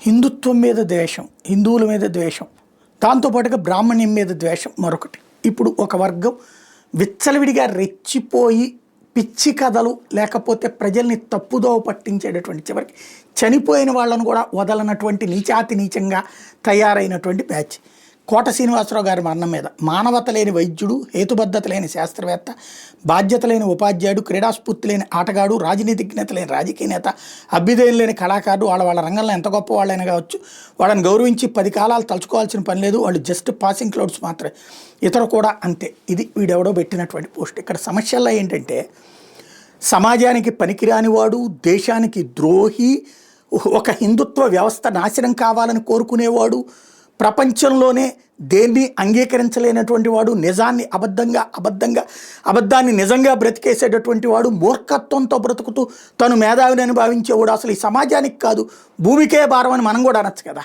హిందుత్వం మీద ద్వేషం, హిందువుల మీద ద్వేషం, దాంతోపాటుగా బ్రాహ్మణ్యం మీద ద్వేషం మరొకటి. ఇప్పుడు ఒక వర్గం విచ్చలవిడిగా రెచ్చిపోయి పిచ్చి కథలు లేకపోతే ప్రజల్ని తప్పుదోవ పట్టించేటటువంటి చివరికి చనిపోయిన వాళ్ళను కూడా వదలనటువంటి నీచాతి నీచంగా తయారైనటువంటి బ్యాచ్. కోట శ్రీనివాసరావు గారి మరణం మీద మానవత లేని వైద్యుడు, హేతుబద్ధత లేని శాస్త్రవేత్త, బాధ్యత లేని ఉపాధ్యాయుడు, క్రీడాస్ఫూర్తి లేని ఆటగాడు, రాజనీతిజ్ఞత లేని రాజకీయ నేత, అభ్యుదయం లేని కళాకారుడు, వాళ్ళ రంగంలో ఎంత గొప్ప వాళ్ళైనా కావచ్చు, వాళ్ళని గౌరవించి 10 కాలాలు తలుచుకోవాల్సిన పని లేదు. వాళ్ళు జస్ట్ పాసింగ్ క్లౌడ్స్ మాత్రమే. ఇతరు కూడా అంతే. ఇది వీడెవడో పెట్టినటువంటి పోస్ట్. ఇక్కడ సమస్యల్లో ఏంటంటే సమాజానికి పనికిరాని వాడు, దేశానికి ద్రోహి, ఒక హిందుత్వ వ్యవస్థ నాశనం కావాలని కోరుకునేవాడు, ప్రపంచంలోనే దేన్ని అంగీకరించలేనటువంటి వాడు, నిజాన్ని అబద్ధాన్ని నిజంగా బ్రతికేసేటటువంటి వాడు, మూర్ఖత్వంతో బ్రతుకుతూ తను మేధావిని భావించేవాడు. అసలు ఈ సమాజానికి కాదు భూమికే భారం అని మనం కూడా అనొచ్చు కదా.